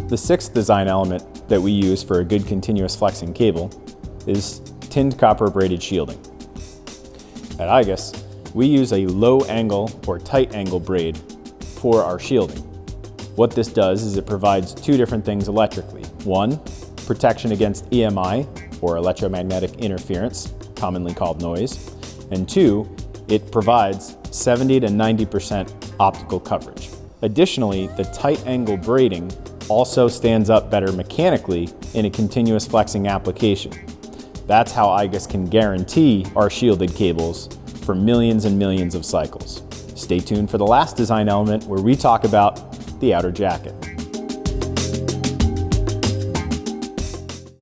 The sixth design element that we use for a good continuous flexing cable is tinned copper braided shielding. At igus, we use a low angle or tight angle braid for our shielding. What this does is it provides two different things electrically. One, protection against EMI, or electromagnetic interference, commonly called noise. And two, it provides 70 to 90% optical coverage. Additionally, the tight angle braiding also stands up better mechanically in a continuous flexing application. That's how igus can guarantee our shielded cables for millions and millions of cycles. Stay tuned for the last design element where we talk about the outer jacket.